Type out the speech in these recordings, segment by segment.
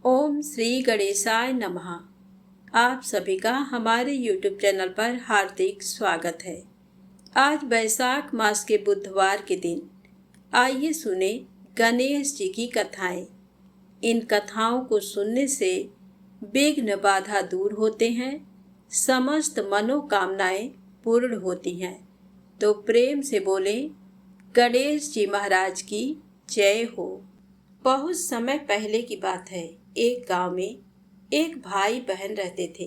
ओम श्री गणेशाय नमः। आप सभी का हमारे YouTube चैनल पर हार्दिक स्वागत है। आज वैशाख मास के बुधवार के दिन आइए सुने गणेश जी की कथाएं। इन कथाओं को सुनने से विघ्न बाधा दूर होते हैं, समस्त मनोकामनाएं पूर्ण होती हैं। तो प्रेम से बोलें, गणेश जी महाराज की जय हो। बहुत समय पहले की बात है। एक गांव में एक भाई बहन रहते थे।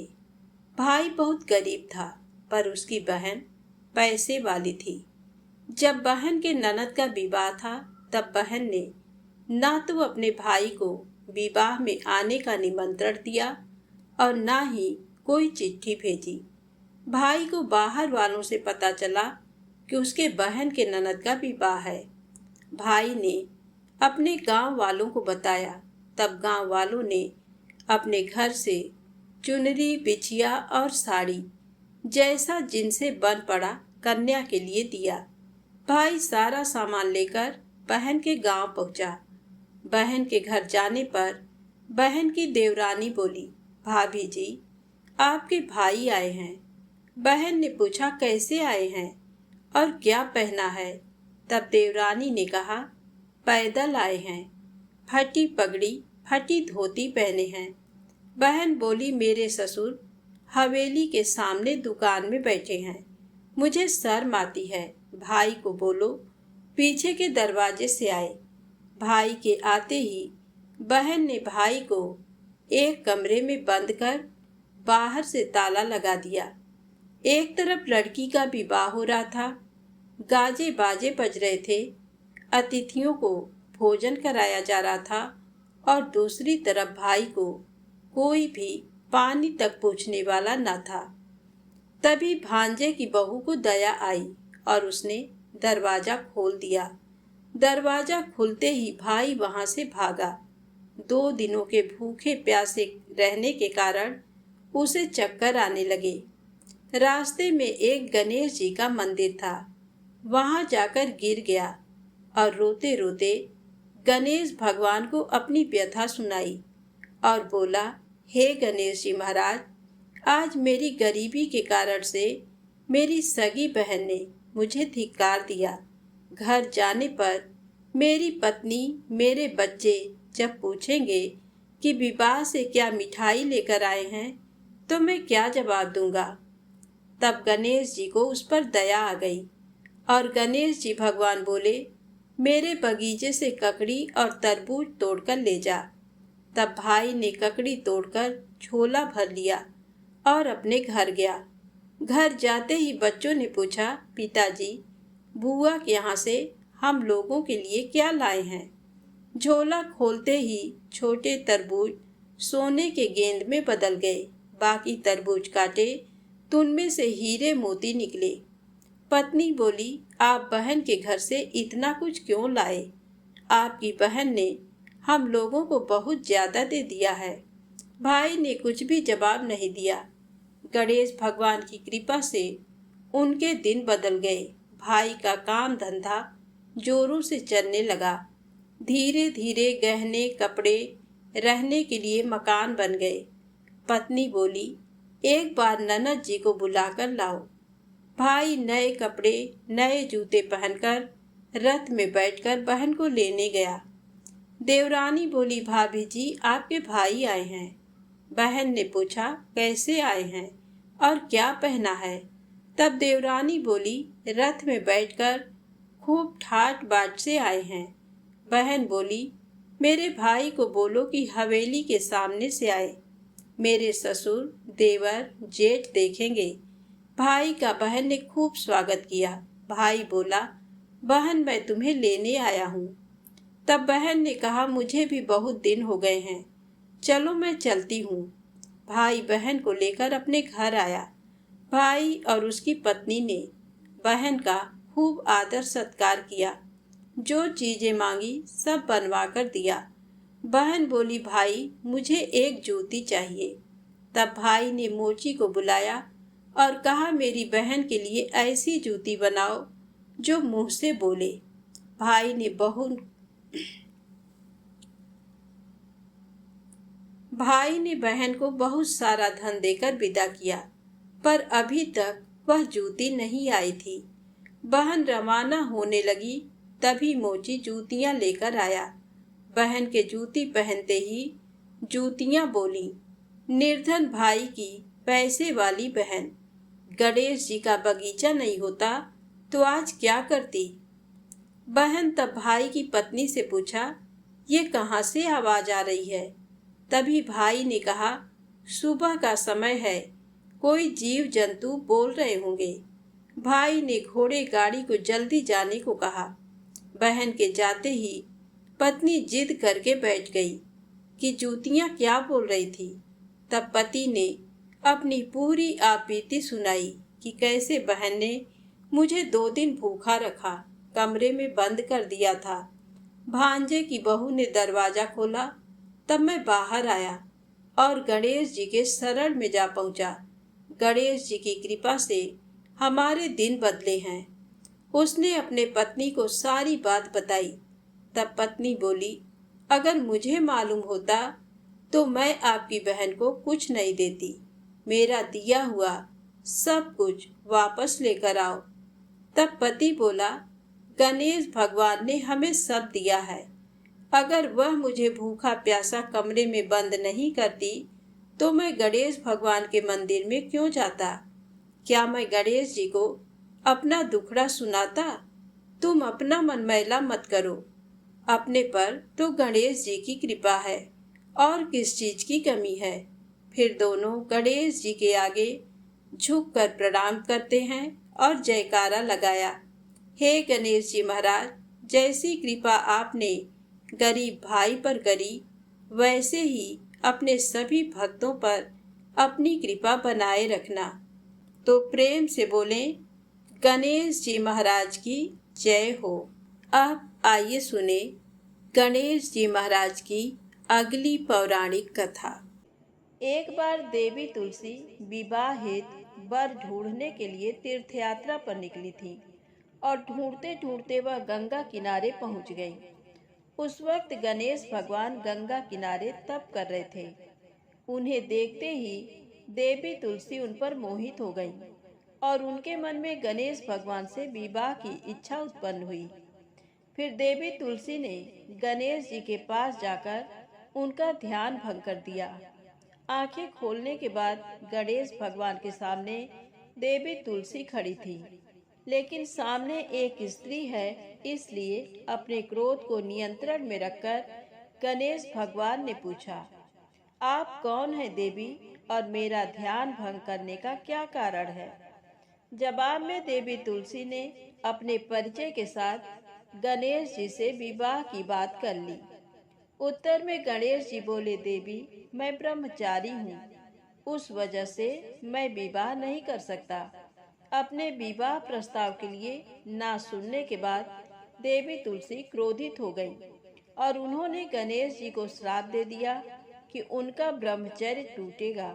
भाई बहुत गरीब था, पर उसकी बहन पैसे वाली थी। जब बहन के ननद का विवाह था, तब बहन ने ना तो अपने भाई को विवाह में आने का निमंत्रण दिया और ना ही कोई चिट्ठी भेजी। भाई को बाहर वालों से पता चला कि उसके बहन के ननद का विवाह है। भाई ने अपने गांव वालों को बताया। तब गांव वालों ने अपने घर से चुनरी, बिछिया और साड़ी जैसा जिनसे बन पड़ा कन्या के लिए दिया। भाई सारा सामान लेकर बहन के गांव पहुंचा। बहन के घर जाने पर बहन की देवरानी बोली, भाभी जी, आपके भाई आए हैं। बहन ने पूछा, कैसे आए हैं और क्या पहना है? तब देवरानी ने कहा, पैदल आए हैं, फटी पगड़ी फटी धोती पहने हैं। बहन बोली, मेरे ससुर हवेली के सामने दुकान में बैठे हैं, मुझे शर्म आती है। भाई को बोलो पीछे के दरवाजे से आए। भाई के आते ही बहन ने भाई को एक कमरे में बंद कर बाहर से ताला लगा दिया। एक तरफ लड़की का विवाह हो रहा था, गाजे बाजे बज रहे थे, अतिथियों को भोजन कराया जा रहा था और दूसरी तरफ भाई को कोई भी पानी तक पूछने वाला न था। तभी भांजे की बहू को दया आई और उसने दरवाजा खोल दिया। दरवाजा खुलते ही भाई वहां से भागा। 2 दिनों के भूखे प्यासे रहने के कारण उसे चक्कर आने लगे। रास्ते में एक गणेश जी का मंदिर था, वहां जाकर गिर गया और रोते रोते गणेश भगवान को अपनी व्यथा सुनाई और बोला, हे गणेश जी महाराज, आज मेरी गरीबी के कारण से मेरी सगी बहन ने मुझे धिक्कार दिया। घर जाने पर मेरी पत्नी, मेरे बच्चे जब पूछेंगे कि विवाह से क्या मिठाई लेकर आए हैं, तो मैं क्या जवाब दूंगा? तब गणेश जी को उस पर दया आ गई और गणेश जी भगवान बोले, मेरे बगीचे से ककड़ी और तरबूज तोड़कर ले जा। तब भाई ने ककड़ी तोड़कर झोला भर लिया और अपने घर गया। घर जाते ही बच्चों ने पूछा, पिताजी, बुआ के यहाँ से हम लोगों के लिए क्या लाए हैं? झोला खोलते ही छोटे तरबूज सोने के गेंद में बदल गए। बाकी तरबूज काटे तो उनमें से हीरे मोती निकले। पत्नी बोली, आप बहन के घर से इतना कुछ क्यों लाए? आपकी बहन ने हम लोगों को बहुत ज्यादा दे दिया है। भाई ने कुछ भी जवाब नहीं दिया। गणेश भगवान की कृपा से उनके दिन बदल गए। भाई का काम धंधा जोरों से चलने लगा। धीरे धीरे गहने, कपड़े, रहने के लिए मकान बन गए। पत्नी बोली, एक बार ननद जी को बुलाकर लाओ। भाई नए कपड़े, नए जूते पहनकर रथ में बैठकर बहन को लेने गया। देवरानी बोली, भाभी जी, आपके भाई आए हैं। बहन ने पूछा, कैसे आए हैं और क्या पहना है? तब देवरानी बोली, रथ में बैठकर खूब ठाट बाट से आए हैं। बहन बोली, मेरे भाई को बोलो कि हवेली के सामने से आए, मेरे ससुर, देवर, जेठ देखेंगे। भाई का बहन ने खूब स्वागत किया। भाई बोला, बहन, मैं तुम्हें लेने आया हूँ। तब बहन ने कहा, मुझे भी बहुत दिन हो गए हैं, चलो मैं चलती हूँ। भाई बहन को लेकर अपने घर आया। भाई और उसकी पत्नी ने बहन का खूब आदर सत्कार किया। जो चीजें मांगी सब बनवा कर दिया। बहन बोली, भाई, मुझे एक जूती चाहिए। तब भाई ने मोची को बुलाया और कहा, मेरी बहन के लिए ऐसी जूती बनाओ जो मुंह से बोले। भाई ने भाई ने बहन को बहुत सारा धन देकर विदा किया, पर अभी तक वह जूती नहीं आई थी। बहन रवाना होने लगी, तभी मोची जूतियां लेकर आया। बहन के जूती पहनते ही जूतियां बोली, निर्धन भाई की पैसे वाली बहन, गणेश जी का बगीचा नहीं होता तो आज क्या करती। बहन तब भाई की पत्नी से पूछा, ये कहाँ से आवाज आ रही है। तभी भाई ने कहा, सुबह का समय है, कोई जीव जंतु बोल रहे होंगे। भाई ने घोड़े गाड़ी को जल्दी जाने को कहा। बहन के जाते ही पत्नी जिद करके बैठ गई कि जूतियां क्या बोल रही थी। तब पति ने अपनी पूरी आपबीती सुनाई कि कैसे बहन ने मुझे 2 दिन भूखा रखा, कमरे में बंद कर दिया था। भांजे की बहू ने दरवाजा खोला, तब मैं बाहर आया और गणेश जी के शरण में जा पहुंचा। गणेश जी की कृपा से हमारे दिन बदले हैं। उसने अपने पत्नी को सारी बात बताई। तब पत्नी बोली, अगर मुझे मालूम होता तो मैं आपकी बहन को कुछ नहीं देती। मेरा दिया हुआ सब कुछ वापस लेकर आओ। तब पति बोला, गणेश भगवान ने हमें सब दिया है। अगर वह मुझे भूखा प्यासा कमरे में बंद नहीं करती तो मैं गणेश भगवान के मंदिर में क्यों जाता। क्या मैं गणेश जी को अपना दुखड़ा सुनाता। तुम अपना मन मैला मत करो, अपने पर तो गणेश जी की कृपा है और किस चीज की कमी है। फिर दोनों गणेश जी के आगे झुककर प्रणाम करते हैं और जयकारा लगाया। हे गणेश जी महाराज, जैसी कृपा आपने गरीब भाई पर करी, वैसे ही अपने सभी भक्तों पर अपनी कृपा बनाए रखना। तो प्रेम से बोले, गणेश जी महाराज की जय हो। अब आइए सुने गणेश जी महाराज की अगली पौराणिक कथा। एक बार देवी तुलसी विवाह हेतु वर ढूंढने के लिए तीर्थ यात्रा पर निकली थी और ढूंढते ढूंढते वह गंगा किनारे पहुंच गई। उस वक्त गणेश भगवान गंगा किनारे तप कर रहे थे। उन्हें देखते ही देवी तुलसी उन पर मोहित हो गई और उनके मन में गणेश भगवान से विवाह की इच्छा उत्पन्न हुई। फिर देवी तुलसी ने गणेश जी के पास जाकर उनका ध्यान भंग कर दिया। आंखें खोलने के बाद गणेश भगवान के सामने देवी तुलसी खड़ी थी, लेकिन सामने एक स्त्री है, इसलिए अपने क्रोध को नियंत्रण में रखकर गणेश भगवान ने पूछा, आप कौन है देवी और मेरा ध्यान भंग करने का क्या कारण है। जवाब में देवी तुलसी ने अपने परिचय के साथ गणेश जी से विवाह की बात कर ली। उत्तर में गणेश जी बोले, देवी मैं ब्रह्मचारी हूँ, उस वजह से मैं विवाह नहीं कर सकता। अपने विवाह प्रस्ताव के लिए ना सुनने के बाद देवी तुलसी क्रोधित हो गई और उन्होंने गणेश जी को श्राप दे दिया कि उनका ब्रह्मचर्य टूटेगा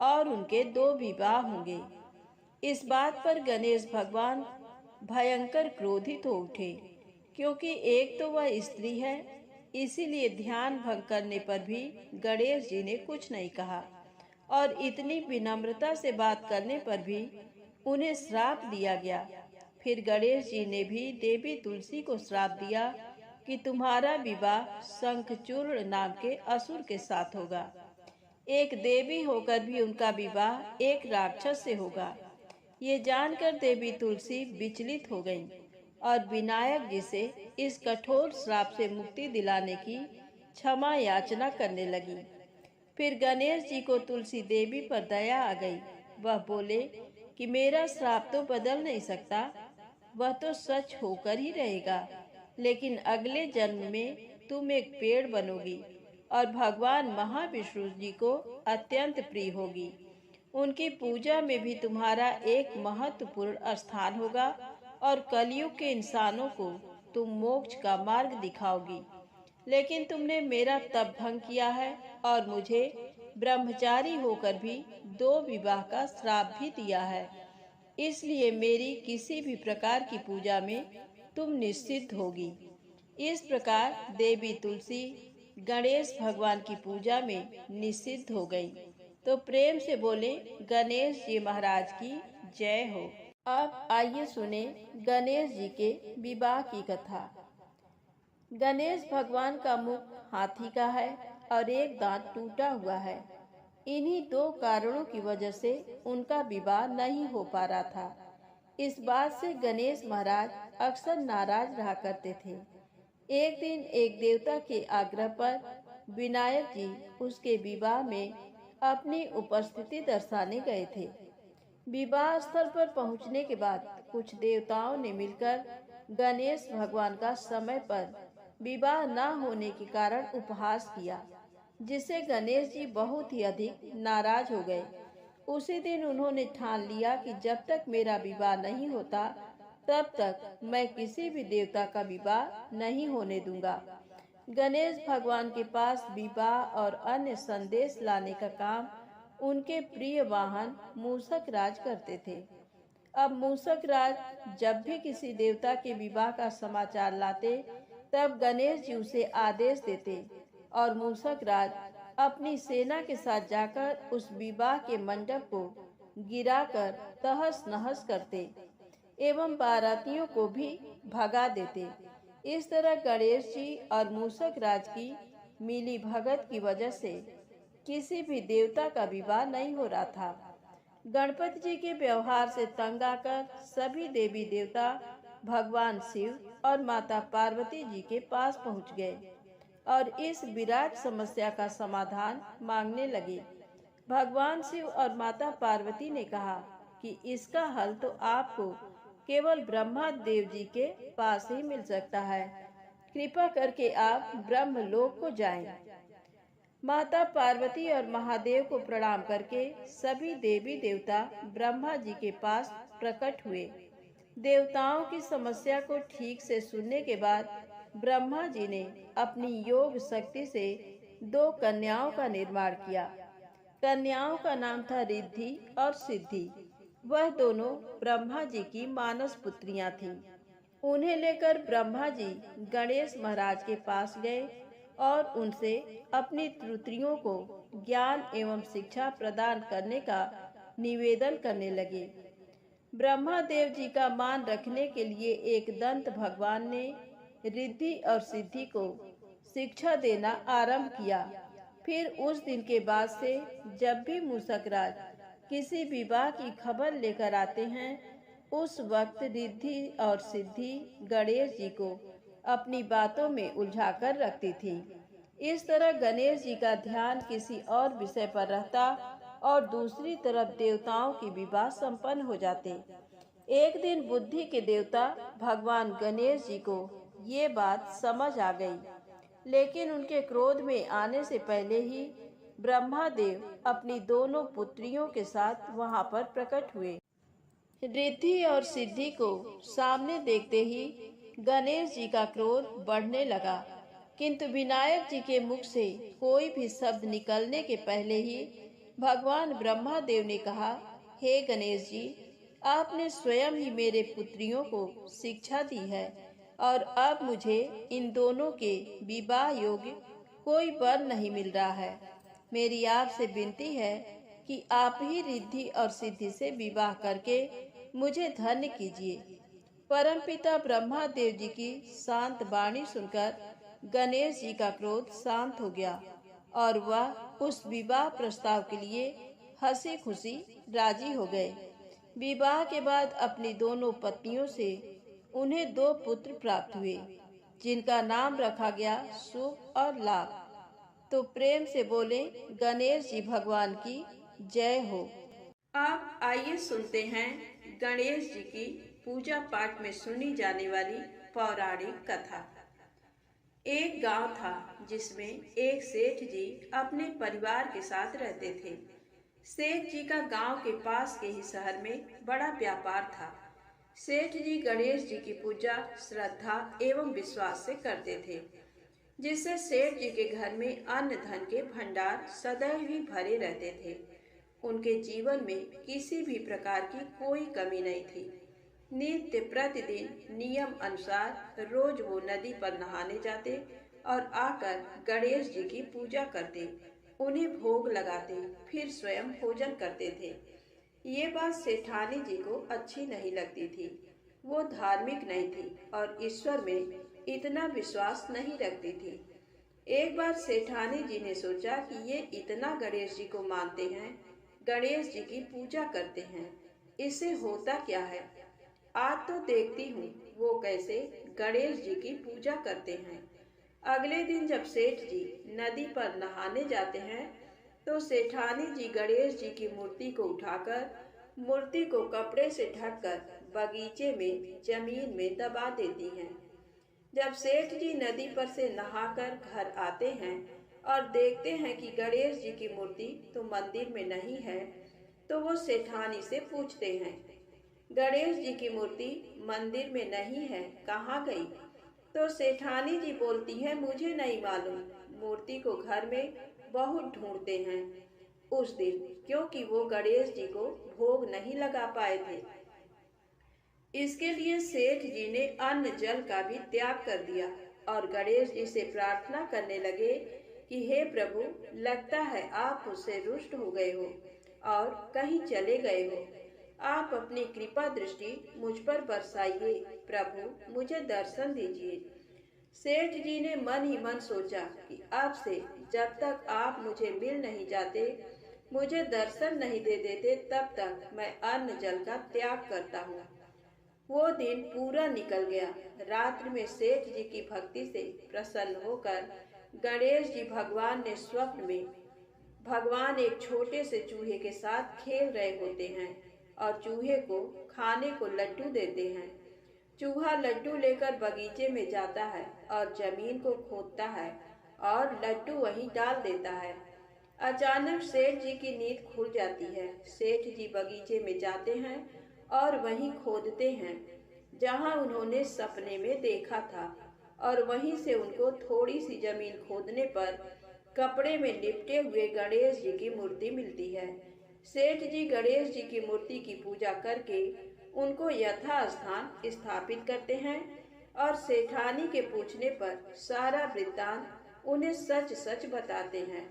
और उनके 2 विवाह होंगे। इस बात पर गणेश भगवान भयंकर क्रोधित हो उठे, क्योंकि एक तो वह स्त्री है, इसीलिए ध्यान भंग करने पर भी गणेश जी ने कुछ नहीं कहा और इतनी विनम्रता से बात करने पर भी उन्हें श्राप दिया गया। फिर गणेश जी ने भी देवी तुलसी को श्राप दिया कि तुम्हारा विवाह शंखचूर्ण नाम के असुर के साथ होगा। एक देवी होकर भी उनका विवाह एक राक्षस से होगा। ये जानकर देवी तुलसी विचलित हो गईं और विनायक जी से इस कठोर श्राप से मुक्ति दिलाने की क्षमा याचना करने लगी। फिर गणेश जी को तुलसी देवी पर दया आ गई। वह बोले कि मेरा श्राप तो बदल नहीं सकता, वह तो सच होकर ही रहेगा, लेकिन अगले जन्म में तुम एक पेड़ बनोगी और भगवान महाविष्णु जी को अत्यंत प्रिय होगी। उनकी पूजा में भी तुम्हारा एक महत्वपूर्ण स्थान होगा और कलयुग के इंसानों को तुम मोक्ष का मार्ग दिखाओगी। लेकिन तुमने मेरा तप भंग किया है और मुझे ब्रह्मचारी होकर भी 2 विवाह का श्राप भी दिया है, इसलिए मेरी किसी भी प्रकार की पूजा में तुम निश्चित होगी। इस प्रकार देवी तुलसी गणेश भगवान की पूजा में निषिद्ध हो गई। तो प्रेम से बोले गणेश जी महाराज की जय हो। अब आइए सुने गणेश जी के विवाह की कथा। गणेश भगवान का मुख हाथी का है और एक दांत टूटा हुआ है। इन्हीं दो कारणों की वजह से उनका विवाह नहीं हो पा रहा था। इस बात से गणेश महाराज अक्सर नाराज रहा करते थे। एक दिन एक देवता के आग्रह पर विनायक जी उसके विवाह में अपनी उपस्थिति दर्शाने गए थे। विवाह स्थल पर पहुंचने के बाद कुछ देवताओं ने मिलकर गणेश भगवान का समय पर विवाह न होने के कारण उपहास किया, जिससे गणेश जी बहुत ही अधिक नाराज हो गए। उसी दिन उन्होंने ठान लिया कि जब तक मेरा विवाह नहीं होता तब तक मैं किसी भी देवता का विवाह नहीं होने दूंगा। गणेश भगवान के पास विवाह और अन्य संदेश लाने का काम उनके प्रिय वाहन मूषक राज करते थे। अब मूषक राज जब भी किसी देवता के विवाह का समाचार लाते तब गणेश जी उसे आदेश देते और मूषक राज अपनी सेना के साथ जाकर उस विवाह के मंडप को गिराकर तहस नहस करते एवं बारातियों को भी भगा देते। इस तरह गणेश जी और मूषक राज की मिली भगत की वजह से किसी भी देवता का विवाह नहीं हो रहा था। गणपति जी के व्यवहार से तंग आकर सभी देवी देवता भगवान शिव और माता पार्वती जी के पास पहुंच गए और इस विराट समस्या का समाधान मांगने लगे। भगवान शिव और माता पार्वती ने कहा कि इसका हल तो आपको केवल ब्रह्मा देव जी के पास ही मिल सकता है। कृपा करके आप ब्रह्मलोक को जाएं। माता पार्वती और महादेव को प्रणाम करके सभी देवी देवता ब्रह्मा जी के पास प्रकट हुए। देवताओं की समस्या को ठीक से सुनने के बाद ब्रह्मा जी ने अपनी योग शक्ति से दो कन्याओं का निर्माण किया। कन्याओं का नाम था रिद्धि और सिद्धि। वह दोनों ब्रह्मा जी की मानस पुत्रियां थीं। उन्हें लेकर ब्रह्मा जी गणेश महाराज के पास गए और उनसे अपनी पुत्रियों को ज्ञान एवं शिक्षा प्रदान करने का निवेदन करने लगे। ब्रह्मा देव जी का मान रखने के लिए एक दंत भगवान ने रिद्धि और सिद्धि को शिक्षा देना आरंभ किया। फिर उस दिन के बाद से जब भी मूषक राज किसी विवाह की खबर लेकर आते हैं उस वक्त रिद्धि और सिद्धि गणेश जी को अपनी बातों में उलझाकर रखती थी। इस तरह गणेश जी का ध्यान किसी और विषय पर रहता और दूसरी तरफ देवताओं की विवाह संपन्न हो जाते। एक दिन बुद्धि के देवता भगवान गणेश जी को ये बात समझ आ गई, लेकिन उनके क्रोध में आने से पहले ही ब्रह्मा देव अपनी दोनों पुत्रियों के साथ वहां पर प्रकट हुए। रिद्धि और सिद्धि को सामने देखते ही गणेश जी का क्रोध बढ़ने लगा, किंतु विनायक जी के मुख से कोई भी शब्द निकलने के पहले ही भगवान ब्रह्मा देव ने कहा, हे गणेश जी, आपने स्वयं ही मेरे पुत्रियों को शिक्षा दी है और अब मुझे इन दोनों के विवाह योग्य कोई वर नहीं मिल रहा है। मेरी आपसे विनती है कि आप ही रिद्धि और सिद्धि से विवाह करके मुझे धन्य कीजिए। परमपिता ब्रह्मा देव जी की शांत वाणी सुनकर गणेश जी का क्रोध शांत हो गया और वह उस विवाह प्रस्ताव के लिए हंसी खुशी राजी हो गए। विवाह के बाद अपनी दोनों पत्नियों से उन्हें दो पुत्र प्राप्त हुए, जिनका नाम रखा गया शुभ और लाभ। तो प्रेम से बोले गणेश जी भगवान की जय हो। अब आइए सुनते हैं गणेश जी की पूजा पाठ में सुनी जाने वाली पौराणिक कथा। एक गांव था जिसमें एक सेठ जी अपने परिवार के साथ रहते थे। सेठ जी का गांव के पास के ही शहर में बड़ा व्यापार था। सेठ जी गणेश जी की पूजा श्रद्धा एवं विश्वास से करते थे, जिससे सेठ जी के घर में अन्न धन के भंडार सदैव ही भरे रहते थे। उनके जीवन में किसी भी प्रकार की कोई कमी नहीं थी। नित्य प्रतिदिन नियम अनुसार रोज वो नदी पर नहाने जाते और आकर गणेश जी की पूजा करते, उन्हें भोग लगाते, फिर स्वयं भोजन करते थे। ये बात सेठानी जी को अच्छी नहीं लगती थी। वो धार्मिक नहीं थी और ईश्वर में इतना विश्वास नहीं रखती थी। एक बार सेठानी जी ने सोचा कि ये इतना गणेश जी को मानते हैं, गणेश जी की पूजा करते हैं, इससे होता क्या है। आज तो देखती हूँ वो कैसे गणेश जी की पूजा करते हैं। अगले दिन जब सेठ जी नदी पर नहाने जाते हैं तो सेठानी जी गणेश जी की मूर्ति को उठाकर मूर्ति को कपड़े से ढककर बगीचे में जमीन में दबा देती हैं। जब सेठ जी नदी पर से नहाकर घर आते हैं और देखते हैं कि गणेश जी की मूर्ति तो मंदिर में नहीं है, तो वो सेठानी से पूछते हैं, गणेश जी की मूर्ति मंदिर में नहीं है, कहाँ गई। तो सेठानी जी बोलती हैं, मुझे नहीं मालूम, मूर्ति को घर में बहुत ढूंढते हैं उस दिन, क्योंकि वो गणेश जी को भोग नहीं लगा पाए थे। इसके लिए सेठ जी ने अन्न जल का भी त्याग कर दिया और गणेश जी से प्रार्थना करने लगे कि हे प्रभु, लगता है आप मुझसे रुष्ट हो गए हो और कहीं चले गए हो। आप अपनी कृपा दृष्टि मुझ पर बरसाइए प्रभु, मुझे दर्शन दीजिए। सेठ जी ने मन ही मन सोचा कि अब से जब तक आप मुझे मिल नहीं जाते, मुझे दर्शन नहीं दे देते, तब तक मैं अन्न जल का त्याग करता हूँ। वो दिन पूरा निकल गया। रात्रि में सेठ जी की भक्ति से प्रसन्न होकर गणेश जी भगवान ने स्वप्न में भगवान एक छोटे से चूहे के साथ खेल रहे होते हैं और चूहे को खाने को लड्डू देते हैं। चूहा लड्डू लेकर बगीचे में जाता है और जमीन को खोदता है और लड्डू वहीं डाल देता है। अचानक सेठ जी की नींद खुल जाती है। सेठ जी बगीचे में जाते हैं और वहीं खोदते हैं जहां उन्होंने सपने में देखा था, और वहीं से उनको थोड़ी सी जमीन खोदने पर कपड़े में लिपटे हुए गणेश जी की मूर्ति मिलती है। सेठ जी गणेश जी की मूर्ति की पूजा करके उनको यथास्थान स्थापित करते हैं और सेठानी के पूछने पर सारा वृत्तांत उन्हें सच सच बताते हैं।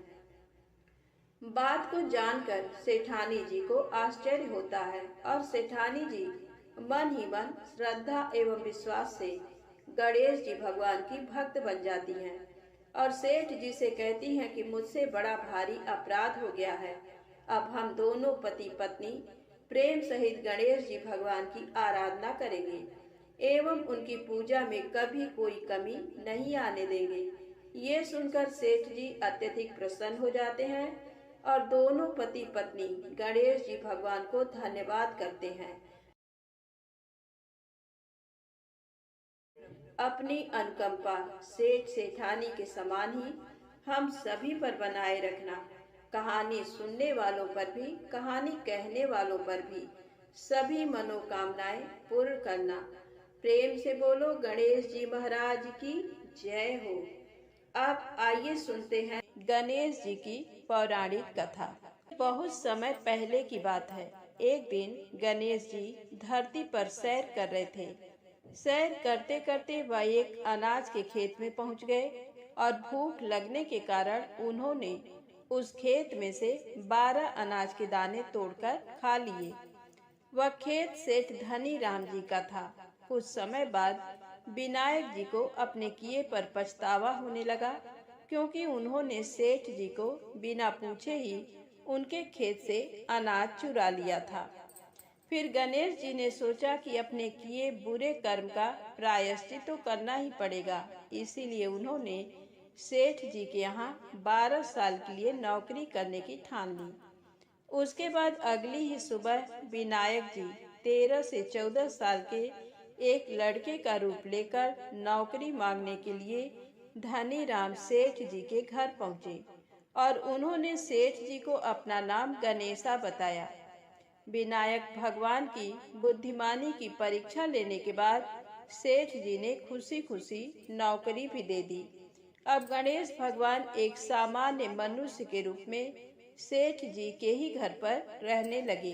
बात को जानकर सेठानी जी को आश्चर्य होता है और सेठानी जी मन ही मन श्रद्धा एवं विश्वास से गणेश जी भगवान की भक्त बन जाती हैं और सेठ जी से कहती हैं कि मुझसे बड़ा भारी अपराध हो गया है। अब हम दोनों पति पत्नी प्रेम सहित गणेश जी भगवान की आराधना करेंगे एवं उनकी पूजा में कभी कोई कमी नहीं आने देंगे। ये सुनकर सेठ जी अत्यधिक प्रसन्न हो जाते हैं और दोनों पति पत्नी गणेश जी भगवान को धन्यवाद करते हैं। अपनी अनुकंपा सेठ सेठानी के समान ही हम सभी पर बनाए रखना। कहानी सुनने वालों पर भी, कहानी कहने वालों पर भी सभी मनोकामनाएं पूर्ण करना। प्रेम से बोलो गणेश जी महाराज की जय हो। अब आइए सुनते हैं गणेश जी की पौराणिक कथा। बहुत समय पहले की बात है। एक दिन गणेश जी धरती पर सैर कर रहे थे। सैर करते करते वह एक अनाज के खेत में पहुंच गए और भूख लगने के कारण उन्होंने उस खेत में से 12 अनाज के दाने तोड़कर खा लिए। वह खेत सेठ धनी राम जी का था। कुछ समय बाद विनायक जी को अपने किए पर पछतावा होने लगा, क्योंकि उन्होंने सेठ जी को बिना पूछे ही उनके खेत से अनाज चुरा लिया था। फिर गणेश जी ने सोचा कि अपने किए बुरे कर्म का प्रायश्चित तो करना ही पड़ेगा। इसीलिए उन्होंने सेठ जी के यहाँ 12 साल के लिए नौकरी करने की ठान ली। उसके बाद अगली ही सुबह विनायक जी 13 से 14 साल के एक लड़के का रूप लेकर नौकरी मांगने के लिए धनी राम सेठ जी के घर पहुँचे और उन्होंने सेठ जी को अपना नाम गणेशा बताया। विनायक भगवान की बुद्धिमानी की परीक्षा लेने के बाद सेठ जी ने खुशी खुशी नौकरी भी दे दी। अब गणेश भगवान एक सामान्य मनुष्य के रूप में सेठ जी के ही घर पर रहने लगे।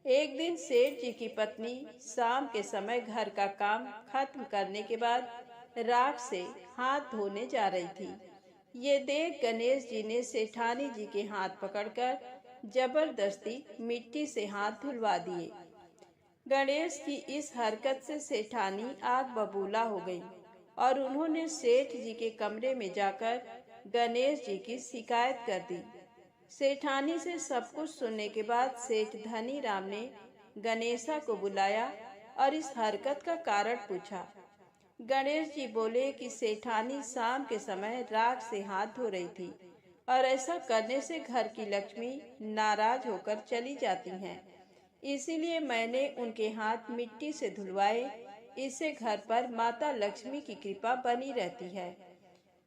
एक दिन सेठ जी की पत्नी शाम के समय घर का काम खत्म करने के बाद राख से हाथ धोने जा रही थी। ये देख गणेश जी ने सेठानी जी के हाथ पकड़कर जबरदस्ती मिट्टी से हाथ धुलवा दिए। गणेश की इस हरकत से सेठानी आग बबूला हो गई और उन्होंने सेठ जी के कमरे में जाकर गणेश जी की शिकायत कर दी। सेठानी से सब कुछ सुनने के बाद सेठ धनी राम ने गणेशा को बुलाया और इस हरकत का कारण पूछा। गणेश जी बोले कि सेठानी शाम के समय राख से हाथ धो रही थी और ऐसा करने से घर की लक्ष्मी नाराज होकर चली जाती हैं। इसीलिए मैंने उनके हाथ मिट्टी से धुलवाए। इससे घर पर माता लक्ष्मी की कृपा बनी रहती है।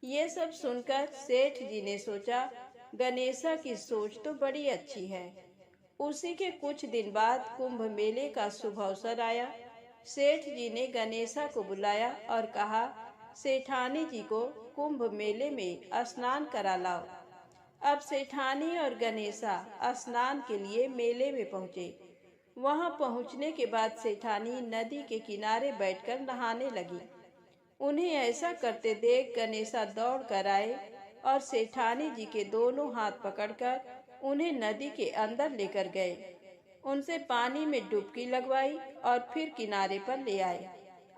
ये सब सुनकर सेठ जी ने सोचा, गणेशा की सोच तो बड़ी अच्छी है। उसी के कुछ दिन बाद कुंभ मेले का शुभ अवसर आया। सेठ जी ने गणेशा को बुलाया और कहा, सेठानी जी को कुंभ मेले में स्नान करा लाओ। अब सेठानी और गणेशा स्नान के लिए मेले में पहुंचे। वहां पहुंचने के बाद सेठानी नदी के किनारे बैठकर नहाने लगी। उन्हें ऐसा करते देख गणेशा दौड़ कर आए और सेठानी जी के दोनों हाथ पकड़कर उन्हें नदी के अंदर लेकर गए। उनसे पानी में डुबकी लगवाई और फिर किनारे पर ले आए।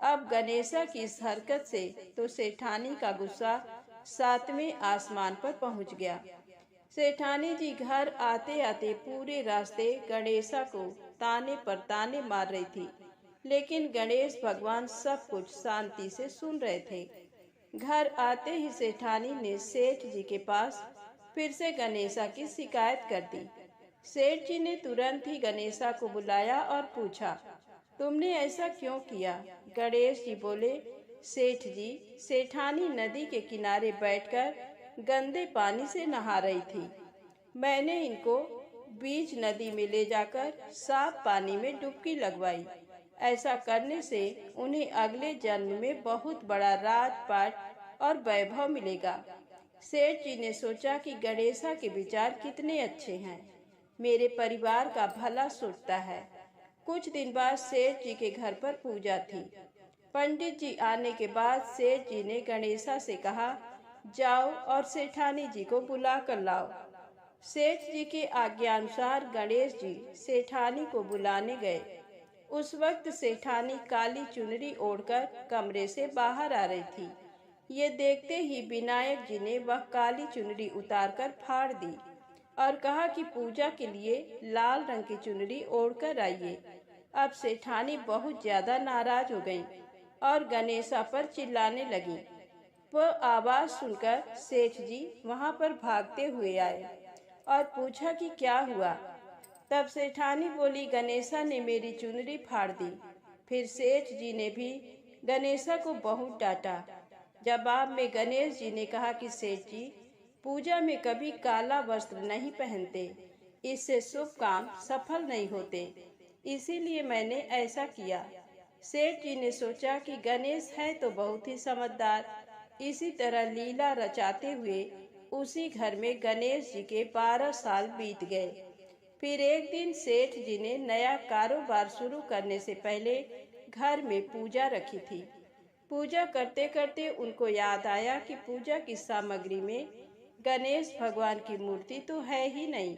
अब गणेशा की इस हरकत से तो सेठानी का गुस्सा 7वें आसमान पर पहुंच गया। सेठानी जी घर आते आते पूरे रास्ते गणेशा को ताने पर ताने मार रही थी, लेकिन गणेश भगवान सब कुछ शांति से सुन रहे थे। घर आते ही सेठानी ने सेठ जी के पास फिर से गणेशा की शिकायत कर दी। सेठ जी ने तुरंत ही गणेशा को बुलाया और पूछा, तुमने ऐसा क्यों किया? गणेश जी बोले, सेठ जी, सेठानी नदी के किनारे बैठकर गंदे पानी से नहा रही थी। मैंने इनको बीच नदी में ले जाकर साफ पानी में डुबकी लगवाई। ऐसा करने से उन्हें अगले जन्म में बहुत बड़ा राजपाट और वैभव मिलेगा। सेठ जी ने सोचा कि गणेशा के विचार कितने अच्छे हैं, मेरे परिवार का भला सोचता है। कुछ दिन बाद सेठ जी के घर पर पूजा थी। पंडित जी आने के बाद सेठ जी ने गणेशा से कहा, जाओ और सेठानी जी को बुला कर लाओ। सेठ जी के आज्ञानुसार गणेश जी सेठानी को बुलाने गए। उस वक्त सेठानी काली चुनरी ओढ़कर कमरे से बाहर आ रही थी। ये देखते ही विनायक जी ने वह काली चुनरी उतारकर फाड़ दी और कहा कि पूजा के लिए लाल रंग की चुनरी ओढ़कर आइए। अब सेठानी बहुत ज्यादा नाराज हो गईं और गणेशा पर चिल्लाने लगी। वह आवाज सुनकर सेठ जी वहां पर भागते हुए आए और पूछा कि क्या हुआ। तब सेठानी बोली, गणेशा ने मेरी चुनरी फाड़ दी। फिर सेठ जी ने भी गणेशा को बहुत डांटा। जवाब में गणेश जी ने कहा कि सेठ जी, पूजा में कभी काला वस्त्र नहीं पहनते, इससे शुभ काम सफल नहीं होते, इसीलिए मैंने ऐसा किया। सेठ जी ने सोचा कि गणेश है तो बहुत ही समझदार। इसी तरह लीला रचाते हुए उसी घर में गणेश जी के 12 साल बीत गए। फिर एक दिन सेठ जी ने नया कारोबार शुरू करने से पहले घर में पूजा रखी थी। पूजा करते करते उनको याद आया कि पूजा की सामग्री में गणेश भगवान की मूर्ति तो है ही नहीं।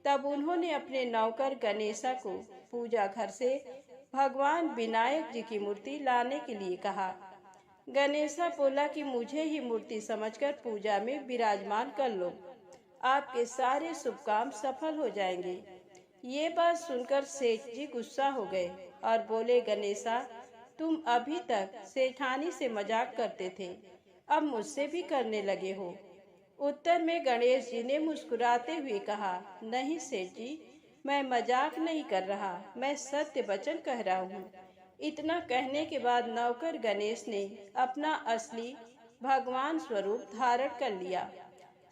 तब उन्होंने अपने नौकर गणेशा को पूजा घर से भगवान विनायक जी की मूर्ति लाने के लिए कहा। गणेशा बोला कि मुझे ही मूर्ति समझकर पूजा में विराजमान कर लो, आपके सारे शुभ काम सफल हो जाएंगे। ये बात सुनकर सेठ जी गुस्सा हो गए और बोले, गणेशा, तुम अभी तक सेठानी से मजाक करते थे, अब मुझसे भी करने लगे हो। उत्तर में गणेश जी ने मुस्कुराते हुए कहा, नहीं सेठ जी, मैं मजाक नहीं कर रहा, मैं सत्य वचन कह रहा हूँ। इतना कहने के बाद नौकर गणेश ने अपना असली भगवान स्वरूप धारण कर लिया।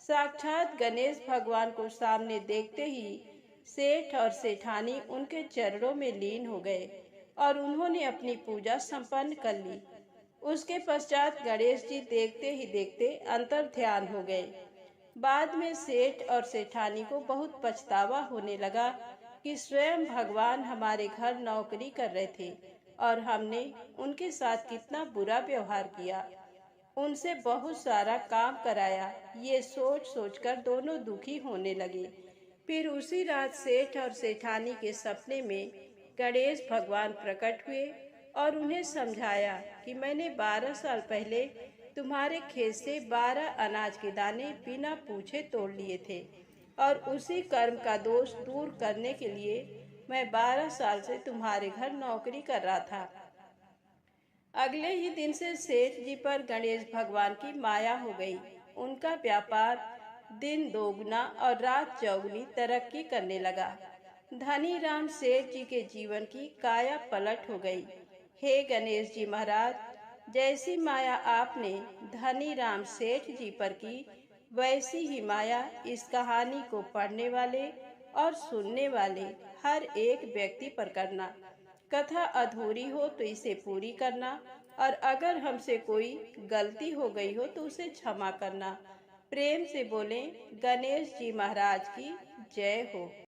साक्षात गणेश भगवान को सामने देखते ही सेठ और सेठानी उनके चरणों में लीन हो गए और उन्होंने अपनी पूजा संपन्न कर ली। उसके पश्चात गणेश जी देखते ही देखते अंतर ध्यान हो गए। बाद में सेठ और सेठानी को बहुत पछतावा होने लगा कि स्वयं भगवान हमारे घर नौकरी कर रहे थे और हमने उनके साथ कितना बुरा व्यवहार किया, उनसे बहुत सारा काम कराया। ये सोच सोचकर दोनों दुखी होने लगे। फिर उसी रात सेठ और सेठानी के सपने में गणेश भगवान प्रकट हुए और उन्हें समझाया कि मैंने 12 साल पहले तुम्हारे खेत से 12 अनाज के दाने बिना पूछे तोड़ लिए थे और उसी कर्म का दोष दूर करने के लिए मैं 12 साल से तुम्हारे घर नौकरी कर रहा था। अगले ही दिन से सेठ जी पर गणेश भगवान की माया हो गई। उनका व्यापार दिन दोगुना और रात चौगुनी तरक्की करने लगा। धनी राम सेठ जी के जीवन की काया पलट हो गई। हे गणेश जी महाराज, जैसी माया आपने धनी राम सेठ जी पर की, वैसी ही माया इस कहानी को पढ़ने वाले और सुनने वाले हर एक व्यक्ति पर करना। कथा अधूरी हो तो इसे पूरी करना और अगर हमसे कोई गलती हो गई हो तो उसे क्षमा करना। प्रेम से बोलें, गणेश जी महाराज की जय हो।